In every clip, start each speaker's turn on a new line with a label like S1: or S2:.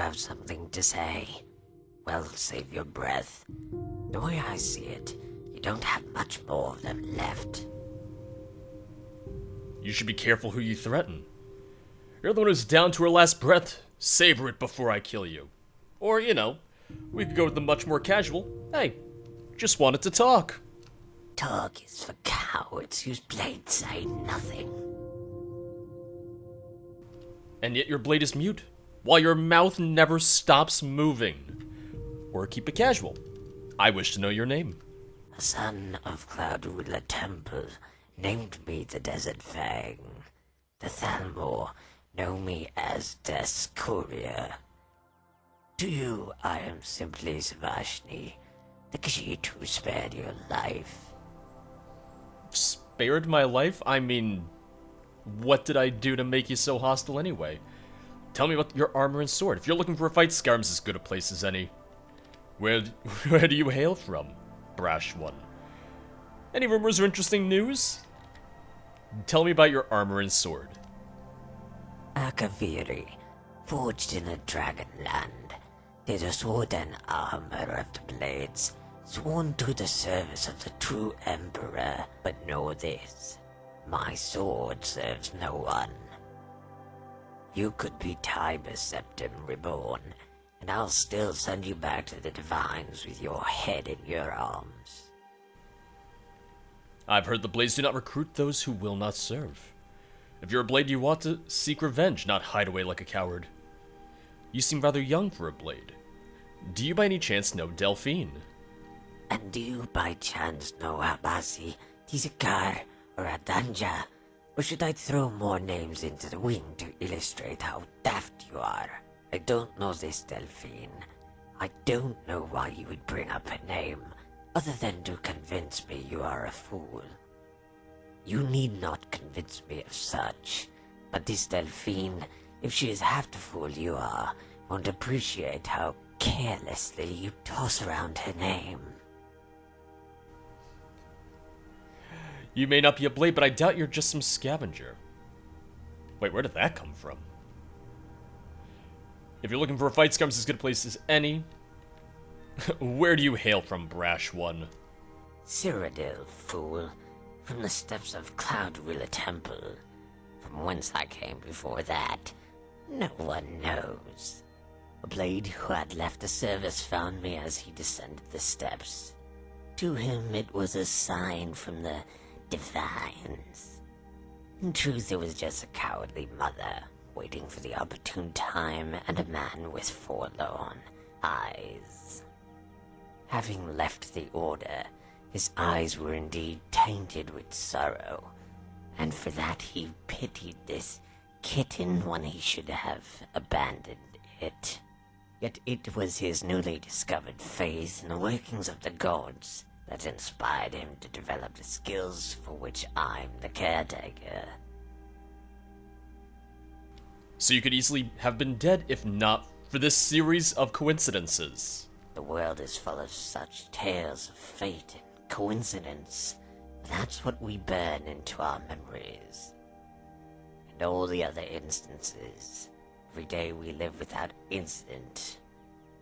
S1: have something to say, well, save your breath. The way I see it, you don't have much more of them left.
S2: You should be careful who you threaten. You're the one who's down to her last breath. Savor it before I kill you. Or, we could go with the much more casual. Hey, just wanted to talk.
S1: Talk is for cowards whose blades say nothing.
S2: And yet your blade is mute, while your mouth never stops moving. Or keep it casual. I wish to know your name.
S1: A son of Cloud Ruler Temple named me the Desert Fang. The Thalmor know me as Des Courier. To you, I am simply Savashni, the Khajiit who spared your life.
S2: Spared my life? I mean, what did I do to make you so hostile anyway? Tell me about your armor and sword. If you're looking for a fight, Skyrim's as good a place as any. Where do you hail from, brash one? Any rumors or interesting news? Tell me about your armor and sword.
S1: Akaviri, forged in a dragon land, did a sword and armor of the blades, sworn to the service of the true emperor. But know this, my sword serves no one. You could be Tiber Septim reborn, and I'll still send you back to the Divines with your head in your arms.
S2: I've heard the Blades do not recruit those who will not serve. If you're a Blade, you want to seek revenge, not hide away like a coward. You seem rather young for a Blade. Do you by any chance know Delphine?
S1: And do you by chance know Abasi, Tizakar, or Adanja? Or should I throw more names into the wind to illustrate how daft you are? I don't know this Delphine. I don't know why you would bring up her name, other than to convince me you are a fool. You need not convince me of such, but this Delphine, if she is half the fool you are, won't appreciate how carelessly you toss around her name.
S2: You may not be a Blade, but I doubt you're just some scavenger. Wait, where did that come from? If you're looking for a fight, Skyrim's as good a place as any. Where do you hail from, brash one?
S1: Cyrodiil, fool. From the steps of Cloud Ruler Temple. From whence I came before that, no one knows. A Blade who had left the service found me as he descended the steps. To him it was a sign from the Divines. In truth, it was just a cowardly mother, waiting for the opportune time, and a man with forlorn eyes. Having left the Order, his eyes were indeed tainted with sorrow, and for that he pitied this kitten when he should have abandoned it. Yet it was his newly discovered faith in the workings of the gods that inspired him to develop the skills for which I'm the caretaker.
S2: So you could easily have been dead if not for this series of coincidences.
S1: The world is full of such tales of fate and coincidence. That's what we burn into our memories. And all the other instances, every day we live without incident,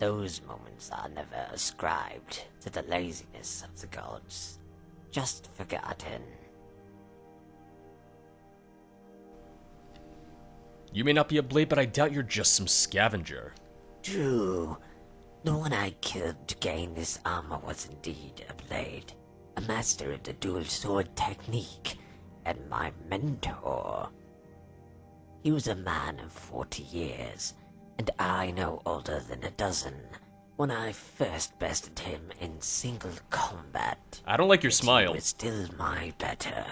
S1: those moments are never ascribed to the laziness of the gods, just forgotten.
S2: You may not be a Blade, but I doubt you're just some scavenger.
S1: True. The one I killed to gain this armor was indeed a Blade, a master of the dual sword technique, and my mentor. He was a man of 40 years, and I no older than a dozen, when I first bested him in single combat.
S2: I don't like your smile.
S1: He was still my better,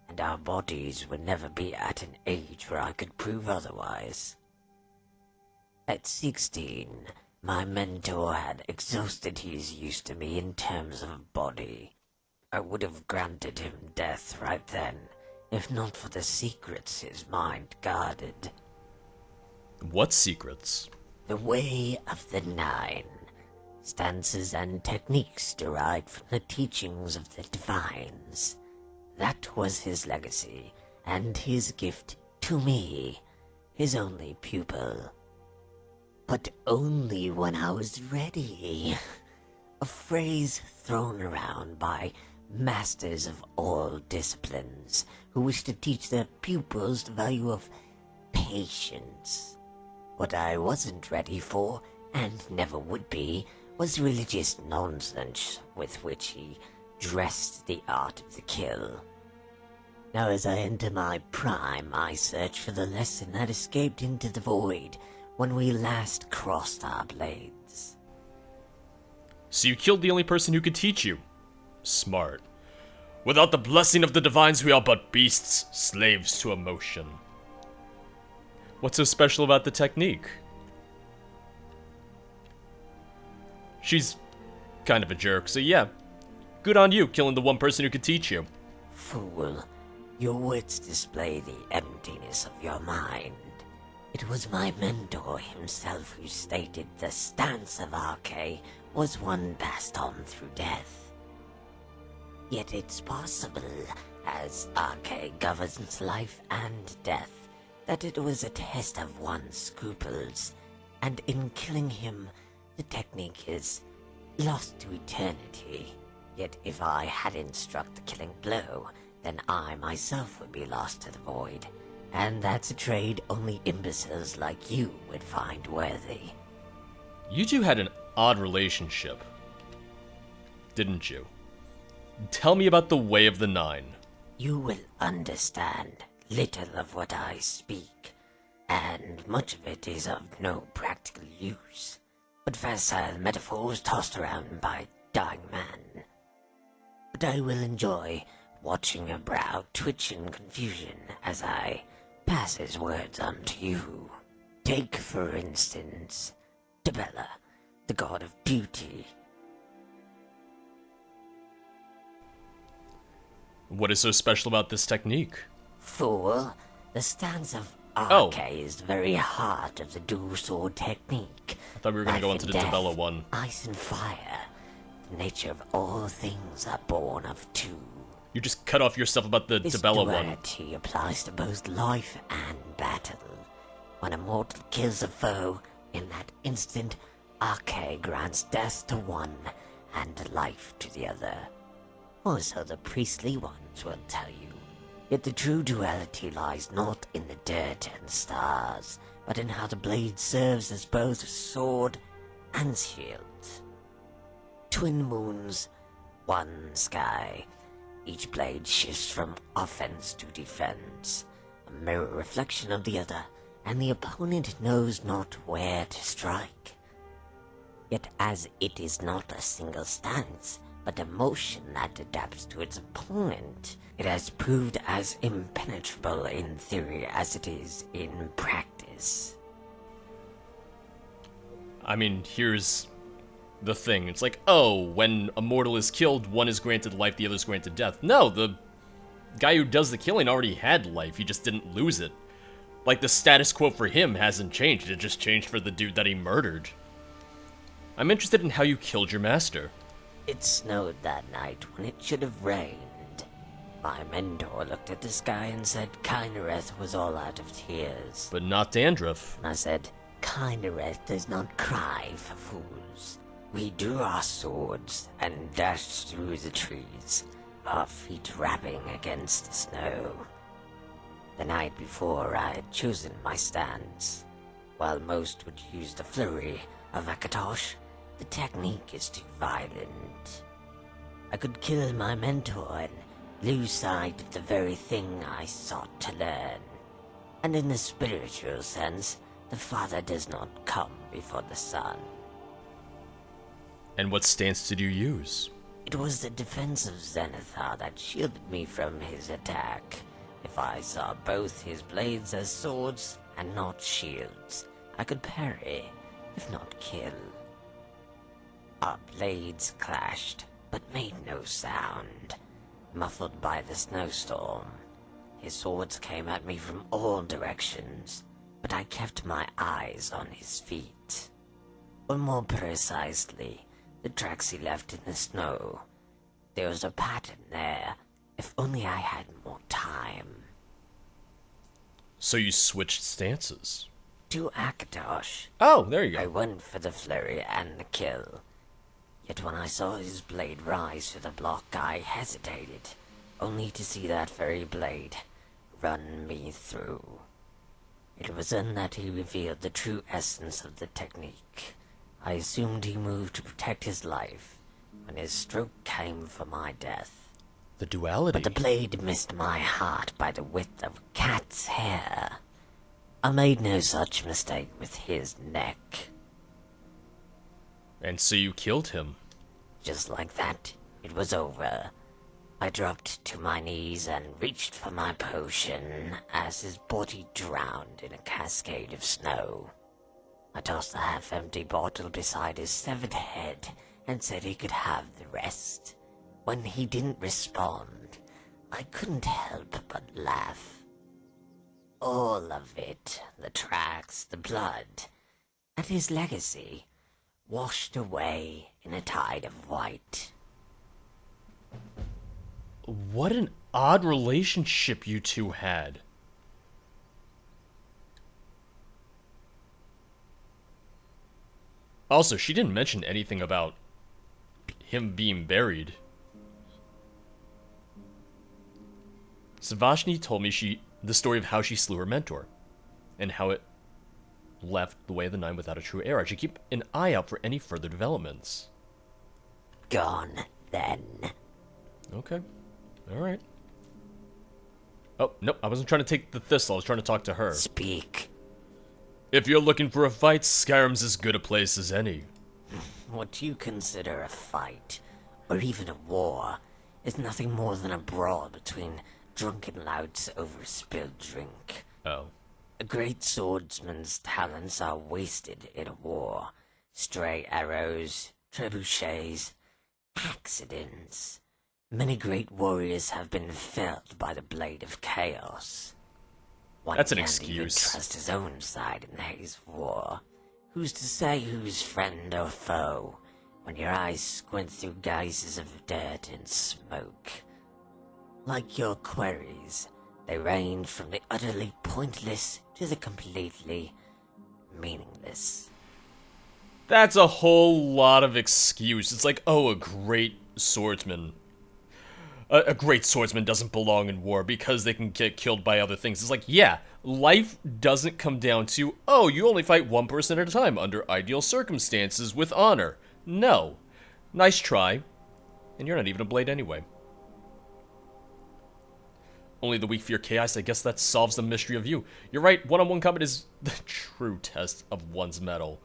S1: and our bodies would never be at an age where I could prove otherwise. At 16, my mentor had exhausted his use to me in terms of body. I would have granted him death right then, if not for the secrets his mind guarded.
S2: What secrets?
S1: The Way of the Nine. Stances and techniques derived from the teachings of the Divines. That was his legacy, and his gift to me, his only pupil. but only when I was ready. A phrase thrown around by masters of all disciplines who wish to teach their pupils the value of patience. What I wasn't ready for, and never would be, was religious nonsense with which he dressed the art of the kill. Now as I enter my prime, I search for the lesson that escaped into the void when we last crossed our blades.
S2: So you killed the only person who could teach you. Smart. Without the blessing of the divines, we are but beasts, slaves to emotion. What's so special about the technique? She's kind of a jerk, so yeah. Good on you, killing the one person who could teach you.
S1: Fool, your words display the emptiness of your mind. It was my mentor himself who stated the stance of Arche was one passed on through death. Yet it's possible, as Arche governs life and death, that it was a test of one's scruples, and in killing him, the technique is lost to eternity. Yet if I hadn't struck the killing blow, then I myself would be lost to the void, and that's a trade only imbeciles like you would find worthy.
S2: You two had an odd relationship, didn't you? Tell me about the Way of the Nine.
S1: You will understand little of what I speak, and much of it is of no practical use, but facile metaphors tossed around by dying man. But I will enjoy watching your brow twitch in confusion as I pass his words on to you. Take, for instance, Debella, the god of beauty.
S2: What is so special about this technique?
S1: Fool, the stance of Arche is the very heart of the dual sword technique.
S2: I thought we were going to go into the Debella one.
S1: Ice and fire. The nature of all things are born of two.
S2: You just cut off yourself about the Debella one.
S1: This duality applies to both life and battle. When a mortal kills a foe, in that instant, Arche grants death to one and life to the other. Or so the priestly ones will tell you. Yet the true duality lies not in the dirt and stars, but in how the blade serves as both sword and shield. Twin moons, one sky. Each blade shifts from offense to defense, a mirror reflection of the other, and the opponent knows not where to strike. Yet as it is not a single stance, but a motion that adapts to its opponent, it has proved as impenetrable in theory as it is in practice.
S2: I mean, here's the thing. It's like, oh, when a mortal is killed, one is granted life, the other is granted death. No, the guy who does the killing already had life, he just didn't lose it. Like, the status quo for him hasn't changed, it just changed for the dude that he murdered. I'm interested in how you killed your master.
S1: It snowed that night when it should have rained. My mentor looked at the sky and said Kynareth was all out of tears.
S2: But not dandruff.
S1: And I said, Kynareth does not cry for fools. We drew our swords and dashed through the trees, our feet rapping against the snow. The night before I had chosen my stance. While most would use the flurry of Akatosh, the technique is too violent. I could kill my mentor and lose sight of the very thing I sought to learn. And in the spiritual sense, the father does not come before the son.
S2: And what stance did you use?
S1: It was the defense of Zenithar that shielded me from his attack. If I saw both his blades as swords and not shields, I could parry, if not kill. Our blades clashed, but made no sound, muffled by the snowstorm. His swords came at me from all directions, but I kept my eyes on his feet. Or more precisely, the tracks he left in the snow. There was a pattern there, if only I had more time.
S2: So you switched stances?
S1: to Akatosh.
S2: Oh, there you
S1: I
S2: go.
S1: went for the flurry and the kill. Yet when I saw his blade rise to the block, I hesitated, only to see that very blade run me through. It was then that he revealed the true essence of the technique. I assumed he moved to protect his life, when his stroke came for my death.
S2: The duality.
S1: But the blade missed my heart by the width of a cat's hair. I made no such mistake with his neck.
S2: And so you killed him.
S1: Just like that, it was over. I dropped to my knees and reached for my potion as his body drowned in a cascade of snow. I tossed the half-empty bottle beside his severed head and said he could have the rest. When he didn't respond, I couldn't help but laugh. All of it, the tracks, the blood, and his legacy, washed away in a tide of white.
S2: What an odd relationship you two had. Also, she didn't mention anything about him being buried. Savashni told me the story of how she slew her mentor, and how it left the Way of the Nine without a true heir. I should keep an eye out for any further developments.
S1: Gone, then.
S2: Okay. Alright. Oh, nope, I wasn't trying to take the thistle, I was trying to talk to her.
S1: Speak.
S2: If you're looking for a fight, Skyrim's as good a place as any.
S1: What you consider a fight, or even a war, is nothing more than a brawl between drunken louts over spilled drink.
S2: Oh.
S1: A great swordsman's talents are wasted in a war. Stray arrows, trebuchets, accidents. Many great warriors have been felled by the blade of chaos. One
S2: That's an
S1: can't even
S2: excuse.
S1: trust his own side in the haze of war. Who's to say who's friend or foe, when your eyes squint through guises of dirt and smoke? Like your queries, they range from the utterly pointless to the completely meaningless.
S2: That's a whole lot of excuse. It's like, oh, a great swordsman. A great swordsman doesn't belong in war because they can get killed by other things. It's like, yeah, life doesn't come down to, oh, you only fight one person at a time under ideal circumstances with honor. No. Nice try. And you're not even a blade anyway. Only the weak fear chaos. I guess that solves the mystery of you. You're right, one-on-one combat is the true test of one's mettle.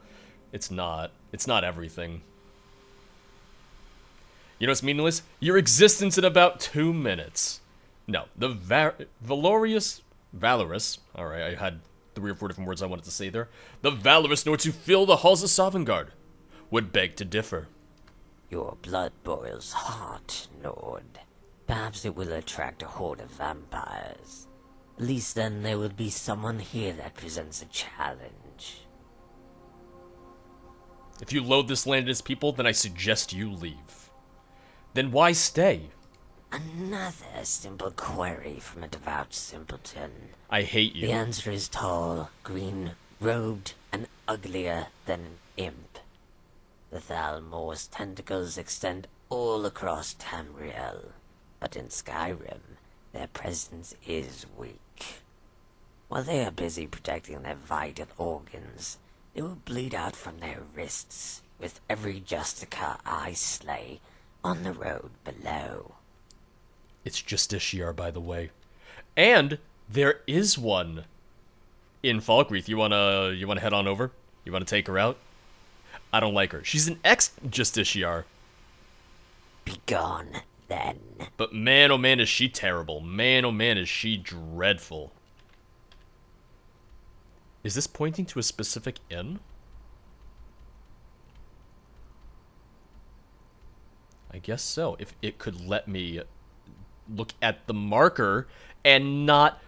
S2: It's not. It's not everything. You know what's meaningless? Your existence in about 2 minutes. No, the valorous, alright, I had 3 or 4 different words I wanted to say there. The valorous nor to fill the halls of Sovngarde would beg to differ.
S1: Your blood boils hot, Lord. Perhaps it will attract a horde of vampires. At least then there will be someone here that presents a challenge.
S2: If you loathe this land and its people, then I suggest you leave. Then why stay?
S1: Another simple query from a devout simpleton.
S2: I hate you.
S1: The answer is tall, green-robed, and uglier than an imp. The Thalmor's tentacles extend all across Tamriel, but in Skyrim, their presence is weak. While they are busy protecting their vital organs, they will bleed out from their wrists with every Justicar I slay on the road below.
S2: It's Justiciar, by the way. And there is one in Falkreath. You wanna head on over? You wanna take her out? I don't like her. She's an ex-Justiciar.
S1: Begone, then.
S2: But man, oh man, is she terrible. Man, oh man, is she dreadful. Is this pointing to a specific inn? I guess so. If it could let me look at the marker and not...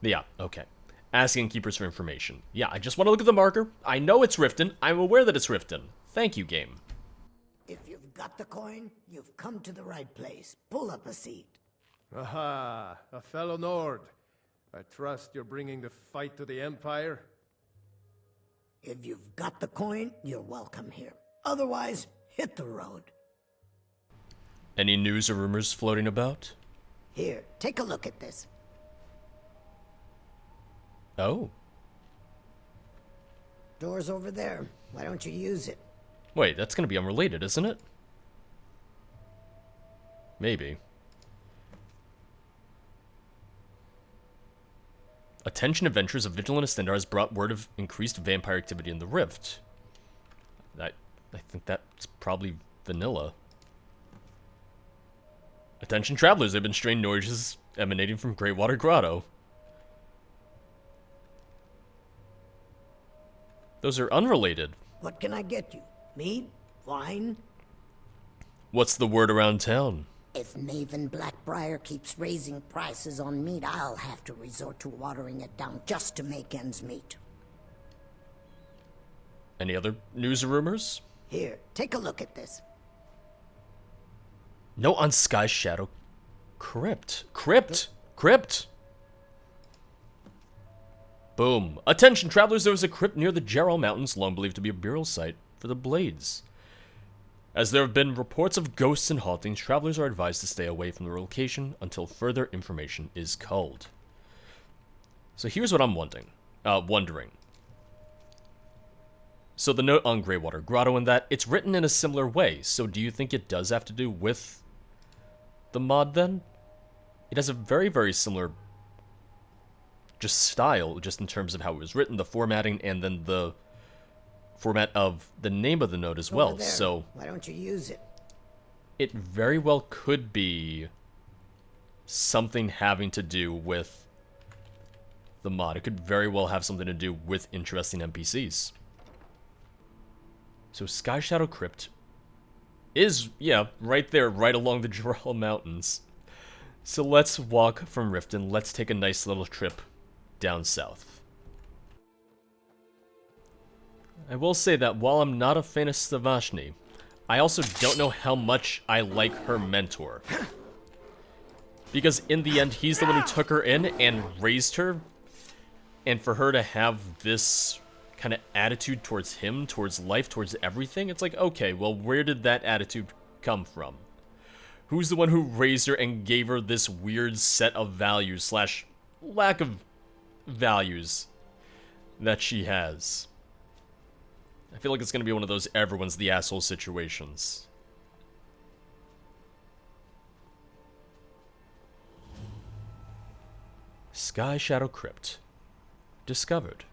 S2: Yeah, okay. Asking keepers for information. Yeah, I just want to look at the marker. I know it's Riften. I'm aware that it's Riften. Thank you, game.
S3: If you've got the coin, you've come to the right place. Pull up a seat.
S4: Aha, a fellow Nord. I trust you're bringing the fight to the Empire?
S3: If you've got the coin, you're welcome here. Otherwise, hit the road.
S2: Any news or rumors floating about?
S3: Here, take a look at this.
S2: Oh.
S3: Door's over there. Why don't you use it?
S2: Wait, that's gonna be unrelated, isn't it? Maybe. Attention adventures of Vigilance Center has brought word of increased vampire activity in the Rift. I think that's probably vanilla. Attention travelers, there have been strange noises emanating from Greatwater Grotto. Those are unrelated.
S3: What can I get you? Meat? Wine?
S2: What's the word around town?
S3: If Maven Blackbriar keeps raising prices on meat, I'll have to resort to watering it down just to make ends meet.
S2: Any other news or rumors?
S3: Here, take a look at this.
S2: No on Sky Shadow Crypt. Crypt! Boom. Attention travelers, there was a crypt near the Jarrell Mountains, long believed to be a burial site for the Blades. As there have been reports of ghosts and hauntings, travelers are advised to stay away from the location until further information is culled. So here's what I'm wondering. So the note on Greywater Grotto and that, it's written in a similar way, so do you think it does have to do with the mod then? It has a very, very similar just style, just in terms of how it was written, the formatting, and then the format of the name of the note as well. So
S3: why don't you use it?
S2: It very well could be something having to do with the mod. It could very well have something to do with interesting NPCs. So Sky Shadow Crypt is, yeah, right there, right along the Jarrell Mountains. So let's walk from Riften. Let's take a nice little trip down south. I will say that while I'm not a fan of Savashni, I also don't know how much I like her mentor. Because in the end, he's the one who took her in and raised her. And for her to have this kind of attitude towards him, towards life, towards everything, it's like, okay, well, where did that attitude come from? Who's the one who raised her and gave her this weird set of values slash lack of values that she has? I feel like it's going to be one of those everyone's the asshole situations. Sky Shadow Crypt. Discovered.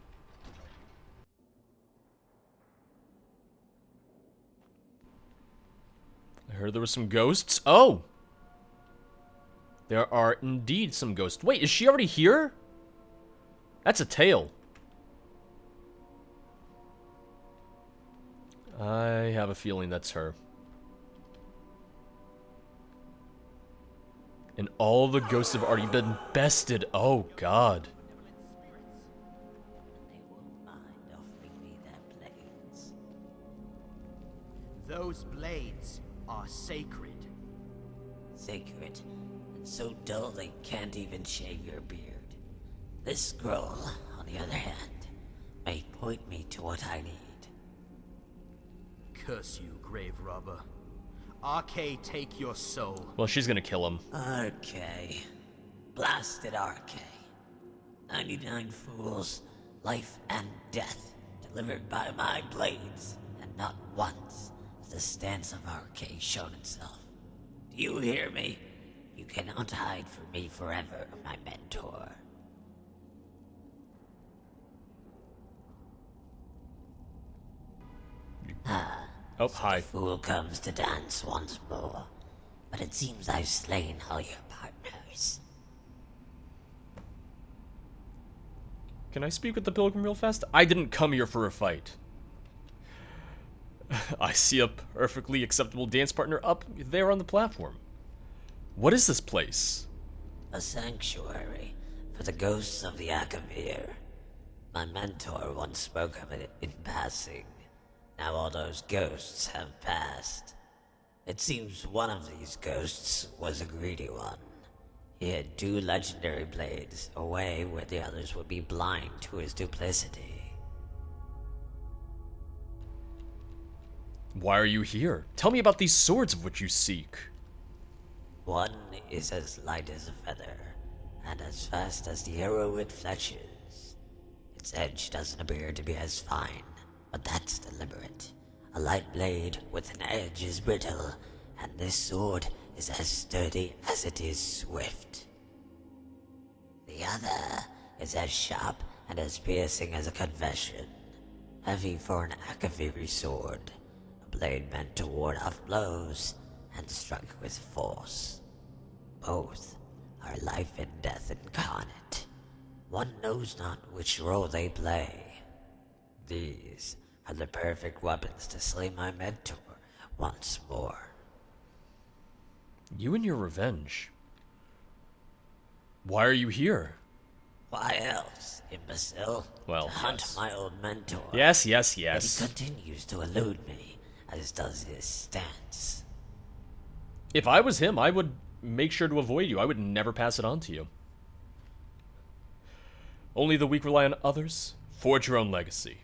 S2: I heard there were some ghosts. Oh! There are indeed some ghosts. Wait, is she already here? That's a tail. I have a feeling that's her. And all the ghosts have already been bested. Oh, God.
S1: They won't mind offering me their blades.
S5: Those blades are sacred.
S1: Sacred, and so dull they can't even shave your beard. This scroll, on the other hand, may point me to what I need.
S5: Curse you, grave robber. RK, take your soul.
S2: Well, she's gonna kill him.
S1: RK. Blasted RK. 99 fools, life and death, delivered by my blades, and not once has the stance of RK shown itself. Do you hear me? You cannot hide from me forever, my mentor.
S2: Oh, hi.
S1: Fool comes to dance once more, but it seems I've slain all your partners.
S2: Can I speak with the pilgrim real fast? I didn't come here for a fight. I see a perfectly acceptable dance partner up there on the platform. What is this place?
S1: A sanctuary for the ghosts of the Akavir. My mentor once spoke of it in passing. Now all those ghosts have passed. It seems one of these ghosts was a greedy one. He had 2 legendary blades, away where the others would be blind to his duplicity.
S2: Why are you here? Tell me about these swords of which you seek.
S1: One is as light as a feather, and as fast as the arrow it fletches. Its edge doesn't appear to be as fine, but that's deliberate. A light blade with an edge is brittle, and this sword is as sturdy as it is swift. The other is as sharp and as piercing as a confession, heavy for an Akaviri sword, a blade meant to ward off blows and strike with force. Both are life and death incarnate. One knows not which role they play. These are the perfect weapons to slay my mentor once more.
S2: You and your revenge. Why are you here?
S1: Why else, imbecile?
S2: Well,
S1: to hunt
S2: yes.
S1: my old mentor.
S2: Yes, yes,
S1: But
S2: yes.
S1: he continues to elude me, as does his stance.
S2: If I was him, I would make sure to avoid you. I would never pass it on to you. Only the weak rely on others. Forge your own legacy.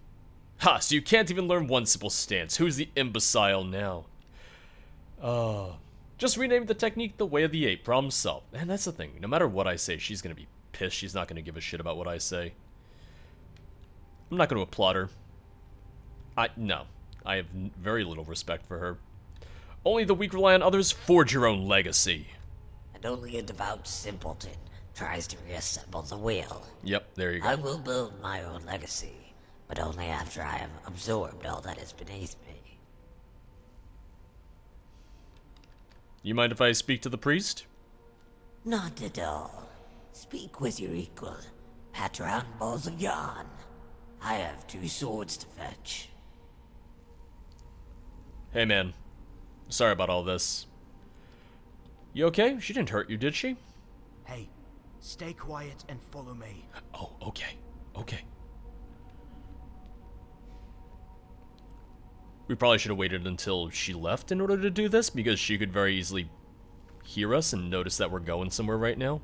S2: Ha, so you can't even learn one simple stance. Who's the imbecile now? Just rename the technique the Way of the Ape. Problem solved. And that's the thing. No matter what I say, she's going to be pissed. She's not going to give a shit about what I say. I'm not going to applaud her. No. I have very little respect for her. Only the weak rely on others. Forge your own legacy.
S1: And only a devout simpleton tries to reassemble the wheel.
S2: Yep, there you go.
S1: I will build my own legacy, but only after I have absorbed all that is beneath me.
S2: You mind if I speak to the priest?
S1: Not at all. Speak with your equal, Patron Balls of Yarn. I have 2 swords to fetch.
S2: Hey, man. Sorry about all this. You okay? She didn't hurt you, did she?
S5: Hey, stay quiet and follow me.
S2: Oh, okay. Okay. We probably should have waited until she left in order to do this, because she could very easily hear us and notice that we're going somewhere right now.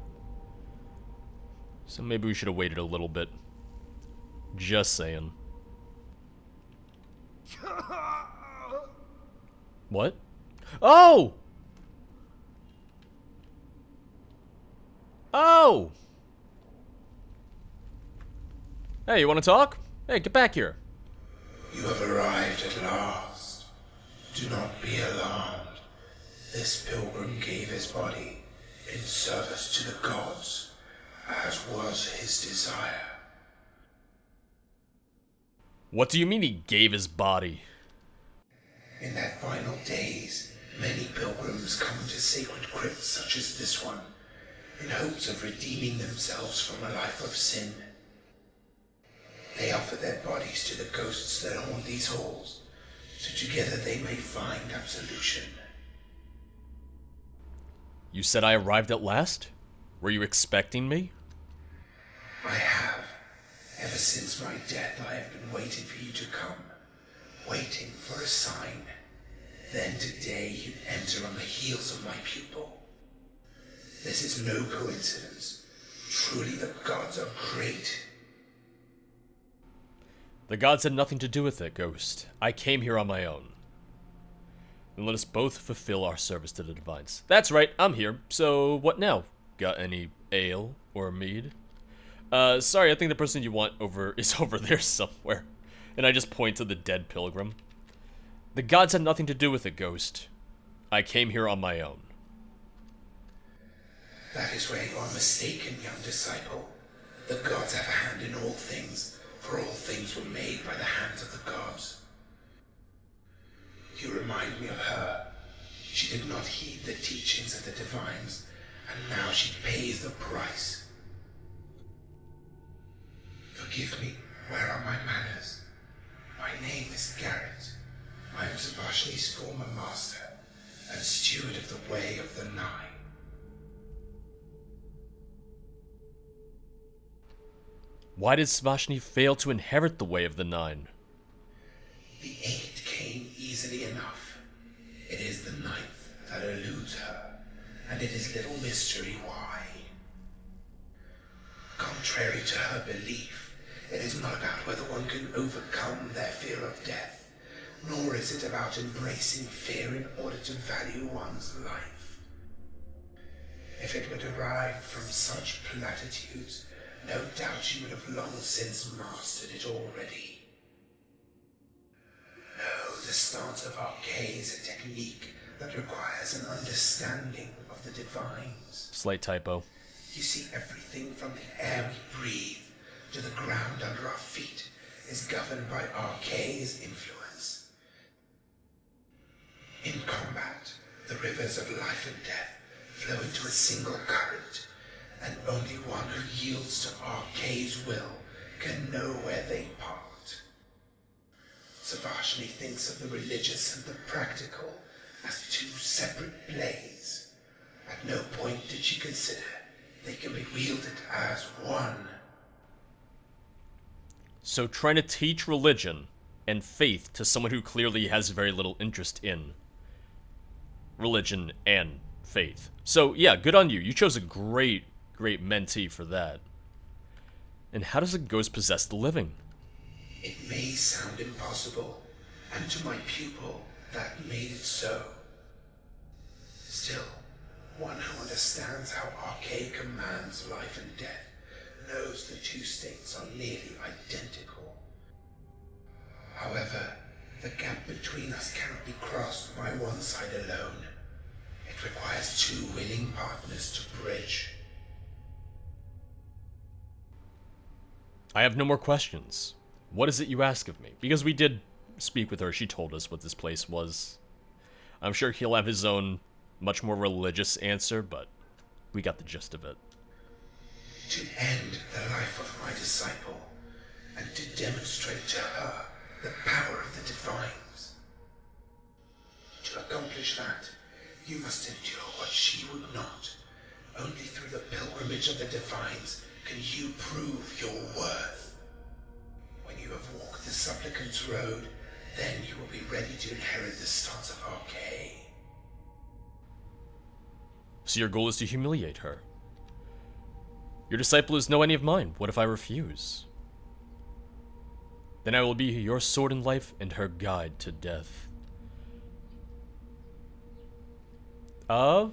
S2: So maybe we should have waited a little bit. Just saying. What? Oh! Oh! Hey, you want to talk? Hey, get back here.
S6: You have arrived at last. Do not be alarmed. This pilgrim gave his body in service to the gods, as was his desire.
S2: What do you mean he gave his body?
S6: In their final days, many pilgrims come to sacred crypts such as this one, in hopes of redeeming themselves from a life of sin. They offer their bodies to the ghosts that haunt these halls, so together they may find absolution.
S2: You said I arrived at last? Were you expecting me?
S6: I have. Ever since my death, I have been waiting for you to come. Waiting for a sign. Then today you enter on the heels of my pupil. This is no coincidence. Truly the gods are great.
S2: The gods had nothing to do with it, Ghost. I came here on my own. Then let us both fulfill our service to the divines. That's right, I'm here. So, what now? Got any ale or mead? Sorry, I think the person you want is over there somewhere. And I just point to the dead pilgrim. The gods had nothing to do with it, Ghost. I came here on my own.
S6: That is where you are mistaken, young disciple. The gods have a hand in all things, for all things were made by the hands of the gods. You remind me of her. She did not heed the teachings of the divines, and now she pays the price. Forgive me, where are my manners? My name is Garrett. I am Savashni's former master, and steward of the Way of the Nine.
S2: Why did Svashni fail to inherit the Way of the Nine?
S6: The 8 came easily enough. It is the 9th that eludes her, and it is little mystery why. Contrary to her belief, it is not about whether one can overcome their fear of death, nor is it about embracing fear in order to value one's life. If it were derived from such platitudes, no doubt you would have long since mastered it already. No, the stance of arcane is a technique that requires an understanding of the divines.
S2: Slight typo.
S6: You see, everything from the air we breathe to the ground under our feet is governed by arcane's influence. In combat, the rivers of life and death flow into a single current, and only one who yields to arcane's will can know where they part. Savashni thinks of the religious and the practical as two separate blades. At no point did she consider they can be wielded as one.
S2: So trying to teach religion and faith to someone who clearly has very little interest in religion and faith. So yeah, good on you. You chose a great mentee for that. And how does a ghost possess the living?
S6: It may sound impossible, and to my pupil, that made it so. Still, one who understands how arcane commands life and death knows the two states are nearly identical. However, the gap between us cannot be crossed by one side alone. It requires two willing partners to bridge.
S2: I have no more questions. What is it you ask of me? Because we did speak with her, she told us what this place was. I'm sure he'll have his own, much more religious answer, but we got the gist of it.
S6: To end the life of my disciple, and to demonstrate to her the power of the divines. To accomplish that, you must endure what she would not. Only through the pilgrimage of the divines can you prove your worth. When you have walked the supplicant's road, then you will be ready to inherit the stance of Arcane.
S2: So your goal is to humiliate her. Your disciple is no enemy of mine. What if I refuse? Then I will be your sword in life and her guide to death. I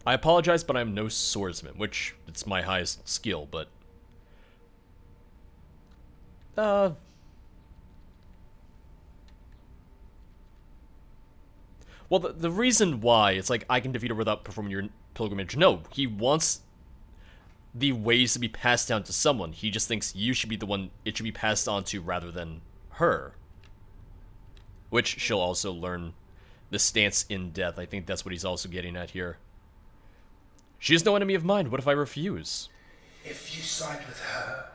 S2: apologize, but I'm no swordsman, which it's my highest skill, but well, the reason why it's like I can defeat her without performing your pilgrimage. No, he wants the ways to be passed down to someone. He just thinks you should be the one it should be passed on to rather than her. Which she'll also learn the stance in death. I think that's what he's also getting at here. She is no enemy of mine. What if I refuse?
S6: If you side with her,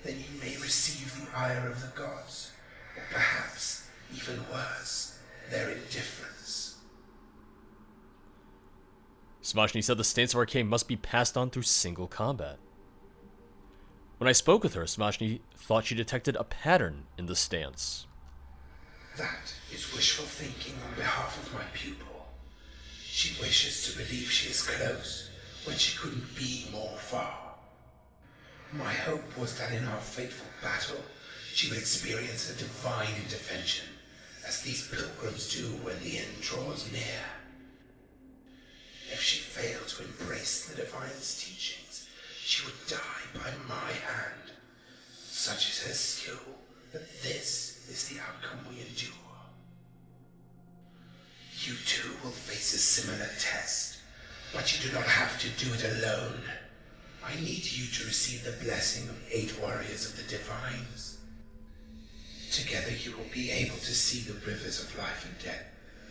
S6: then you may receive the ire of the gods, or perhaps, even worse, their indifference.
S2: Savashni said the stance of Arcane must be passed on through single combat. When I spoke with her, Savashni thought she detected a pattern in the stance.
S6: That is wishful thinking on behalf of my pupil. She wishes to believe she is close when she couldn't be more far. My hope was that in our fateful battle, she would experience a divine intervention, as these pilgrims do when the end draws near. If she failed to embrace the divine's teachings, she would die by my hand. Such is her skill that this is the outcome we endure. You too will face a similar test, but you do not have to do it alone. I need you to receive the blessing of 8 warriors of the divines. Together you will be able to see the rivers of life and death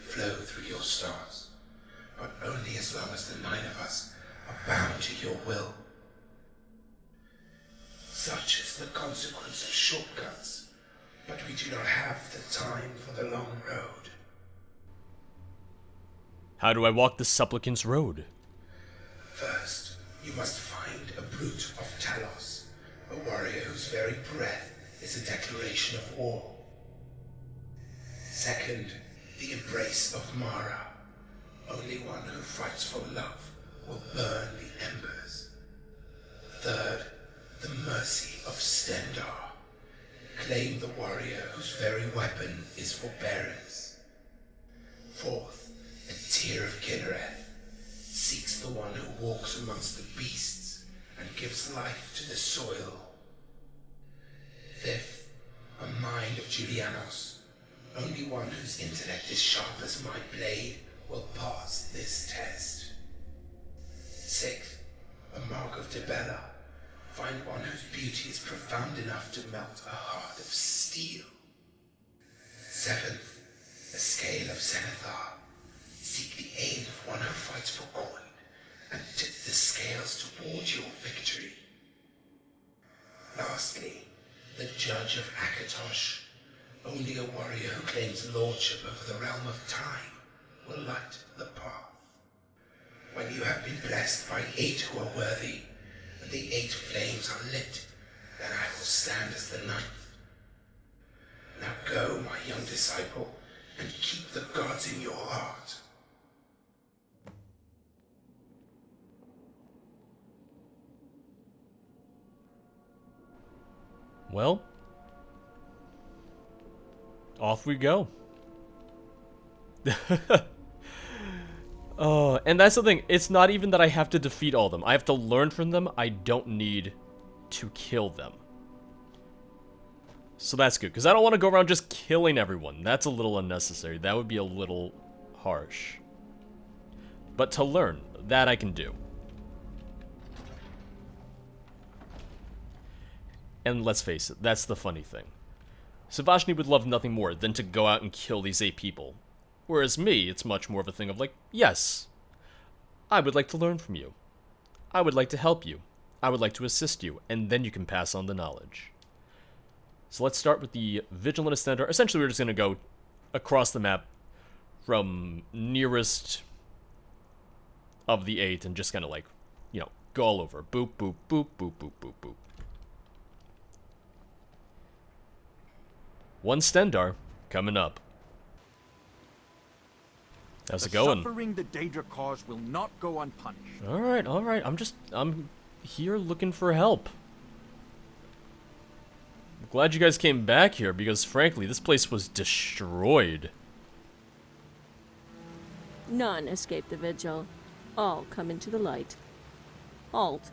S6: flow through your stars, but only as long as the 9 of us are bound to your will. Such is the consequence of shortcuts, but we do not have the time for the long road.
S2: How do I walk the supplicant's road?
S6: First, you must find a brute of Talos, a warrior whose very breath is a declaration of war. Second, the embrace of Mara. Only one who fights for love will burn the embers. Third, the mercy of Stendar. claim the warrior whose very weapon is forbearance. Fourth, a tear of Kinnereth seeks the one who walks amongst the beasts and gives life to the soil. Fifth, a mind of Julianos. Only one whose intellect is sharp as my blade will pass this test. Sixth, a mark of Debella. Find one whose beauty is profound enough to melt a heart of steel. Seventh, a scale of Zenithar. Seek the aid of one who fights for coin and tip the scales towards your victory. Lastly, the judge of Akatosh. Only a warrior who claims lordship over the realm of time will light the path. When you have been blessed by 8 who are worthy, and the 8 flames are lit, then I will stand as the 9th. Now go, my young disciple, and keep the gods in your heart.
S2: Well, off we go. And that's the thing. It's not even that I have to defeat all of them. I have to learn from them. I don't need to kill them. So that's good, because I don't want to go around just killing everyone. That's a little unnecessary. That would be a little harsh. But to learn, that I can do. And let's face it, that's the funny thing. Savashni would love nothing more than to go out and kill these 8 people. Whereas me, it's much more of a thing of like, yes, I would like to learn from you. I would like to help you. I would like to assist you, and then you can pass on the knowledge. So let's start with the Vigilance Center. Essentially, we're just going to go across the map from nearest of the 8 and just kind of like, you know, go all over. Boop, boop, boop, boop, boop, boop, boop. One Stendar coming up. How's it going?
S7: Suffering the Daedra cause will not go unpunished.
S2: Alright, alright. I'm here looking for help. I'm glad you guys came back here because frankly, this place was destroyed.
S8: None escape the vigil. All come into the light. Halt.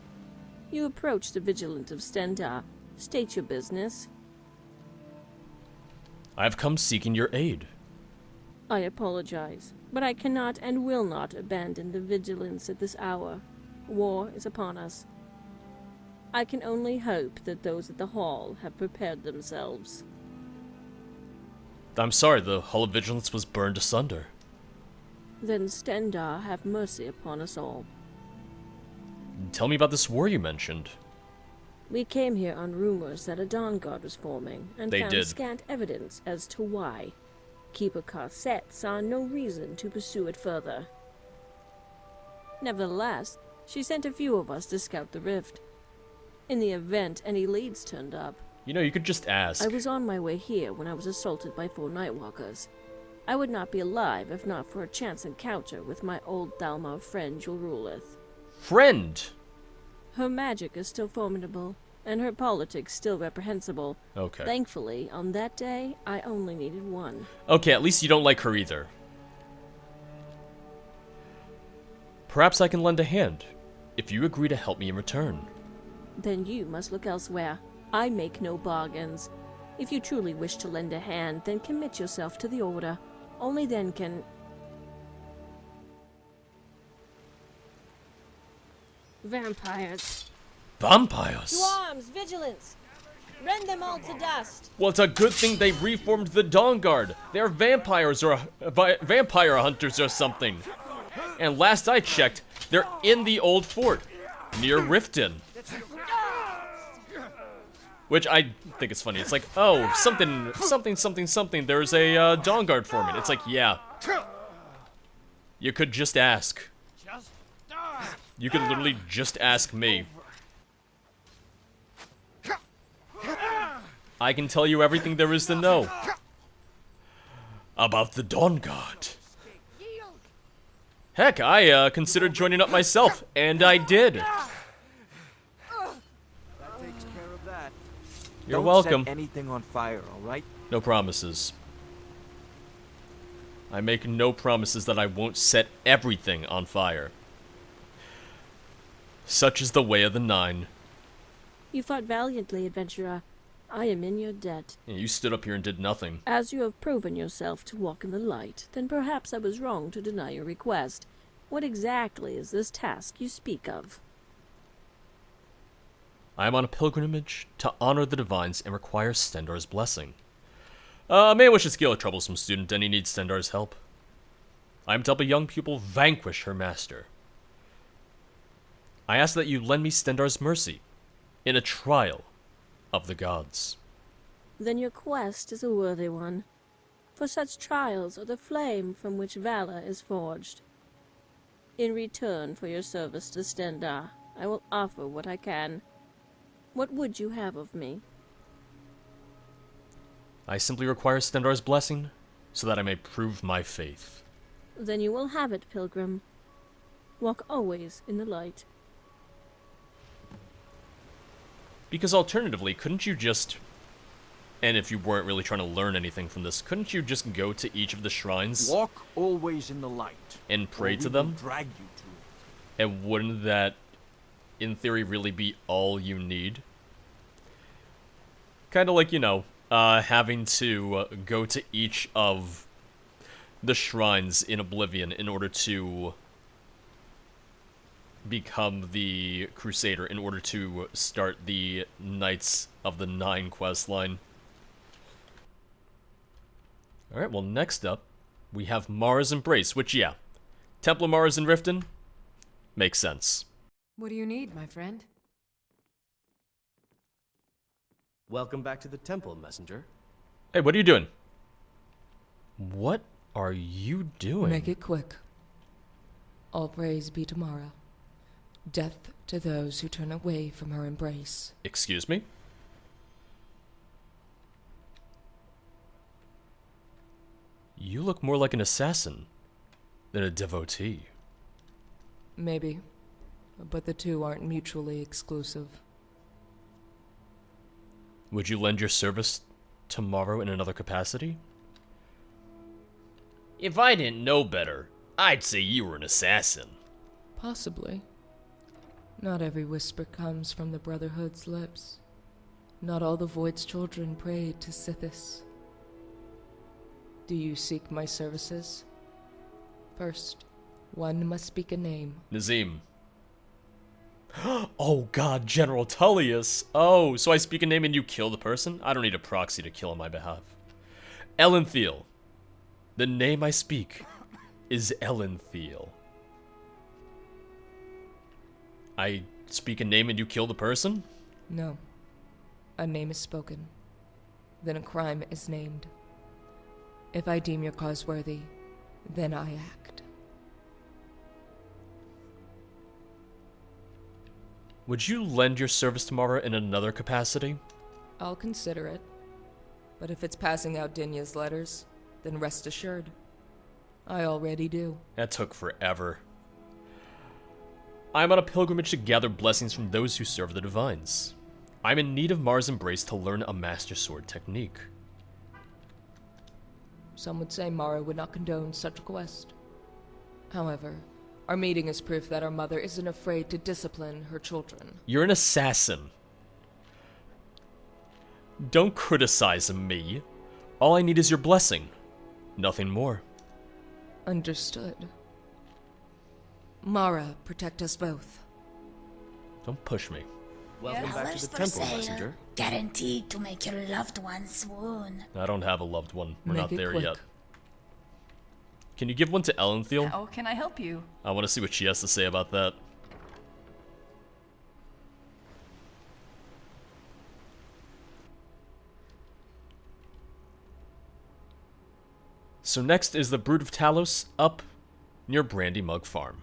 S8: You approach the Vigilant of Stendar. State your business.
S2: I've come seeking your aid.
S8: I apologize, but I cannot and will not abandon the vigilance at this hour. War is upon us. I can only hope that those at the hall have prepared themselves.
S2: I'm sorry, the Hall of Vigilance was burned asunder.
S8: Then Stendar have mercy upon us all.
S2: Tell me about this war you mentioned.
S8: We came here on rumors that a Dawn Guard was forming, and
S2: They
S8: found
S2: did.
S8: scant evidence as to why. Keeper Carset saw no reason to pursue it further. Nevertheless, she sent a few of us to scout the rift. In the event any leads turned up,
S2: You know, you could just ask.
S8: I was on my way here when I was assaulted by 4 Nightwalkers. I would not be alive if not for a chance encounter with my old Thalmar friend Julrulith.
S2: Friend!
S8: Her magic is still formidable, and her politics still reprehensible.
S2: Okay.
S8: Thankfully, on that day, I only needed one.
S2: Okay, at least you don't like her either. Perhaps I can lend a hand, if you agree to help me in return.
S8: Then you must look elsewhere. I make no bargains. If you truly wish to lend a hand, then commit yourself to the Order. Only then can... Vampires.
S2: Vampires?
S8: To arms, vigilance! Rend them all to dust!
S2: Well, it's a good thing they reformed the Dawn Guard. They're vampires or vampire hunters or something. And last I checked, they're in the old fort near Riften. Which I think is funny. It's like, oh, something. There's a Dawn Guard forming. It's like, yeah. You could just ask. You could literally just ask me. I can tell you everything there is to know about the Dawn Guard. Heck, I considered joining up myself, and I did.
S7: That takes care of that.
S2: You're
S7: Don't
S2: welcome.
S7: set anything on fire, all right?
S2: No promises. I make no promises that I won't set everything on fire. Such is the way of the Nine.
S8: You fought valiantly, adventurer. I am in your debt.
S2: Yeah, you stood up here and did nothing.
S8: As you have proven yourself to walk in the light, then perhaps I was wrong to deny your request. What exactly is this task you speak of?
S2: I am on a pilgrimage to honor the divines and require Stendar's blessing. A man wishes to heal a troublesome student, and he needs Stendar's help. I am to help a young pupil vanquish her master. I ask that you lend me Stendar's mercy in a trial of the gods.
S8: Then your quest is a worthy one. For such trials are the flame from which valor is forged. In return for your service to Stendar, I will offer what I can. What would you have of me?
S2: I simply require Stendar's blessing so that I may prove my faith.
S8: Then you will have it, pilgrim. Walk always in the light.
S2: Because alternatively, couldn't you just... And if you weren't really trying to learn anything from this, couldn't you just go to each of the shrines
S7: Walk always in the light.
S2: and pray
S7: or
S2: to
S7: we
S2: them?
S7: will drag you to it.
S2: And wouldn't that, in theory, really be all you need? Kind of like, you know, having to go to each of the shrines in Oblivion in order to become the Crusader, in order to start the Knights of the Nine questline. Alright, well, next up, we have Mara's Embrace, which, yeah, Temple of Mara's in Riften makes sense.
S9: What do you need, my friend?
S4: Welcome back to the temple, messenger.
S2: Hey, what are you doing? What are you doing?
S9: Make it quick. All praise be to Mara. Death to those who turn away from her embrace.
S2: Excuse me? You look more like an assassin than a devotee.
S9: Maybe, but the two aren't mutually exclusive.
S2: Would you lend your service tomorrow in another capacity? If I didn't know better, I'd say you were an assassin.
S9: Possibly. Not every whisper comes from the Brotherhood's lips. Not all the Void's children pray to Sithis. Do you seek my services? First, one must speak a name.
S2: Nazim. Oh god, General Tullius. Oh, so I speak a name and you kill the person? I don't need a proxy to kill on my behalf. Elenthiel. The name I speak is Elenthiel. I speak a name and you kill the person?
S9: No. A name is spoken. Then a crime is named. If I deem your cause worthy, then I act.
S2: Would you lend your service tomorrow in another capacity?
S9: I'll consider it. But if it's passing out Dinya's letters, then rest assured. I already do.
S2: That took forever. I am on a pilgrimage to gather blessings from those who serve the divines. I'm in need of Mara's Embrace to learn a Master Sword technique.
S9: Some would say Mara would not condone such a quest. However, our meeting is proof that our mother isn't afraid to discipline her children.
S2: You're an assassin. Don't criticize me. All I need is your blessing. Nothing more.
S9: Understood. Mara, protect us both.
S2: Don't push me.
S4: Welcome back to the temple, messenger.
S10: Guaranteed to make your loved one swoon.
S2: I don't have a loved one. We're
S9: Make
S2: not
S9: it
S2: there
S9: quick.
S2: yet. Can you give one to Elenthiel?
S11: How can I help you?
S2: I want to see what she has to say about that. So next is the Brood of Talos up near Brandy Mug Farm.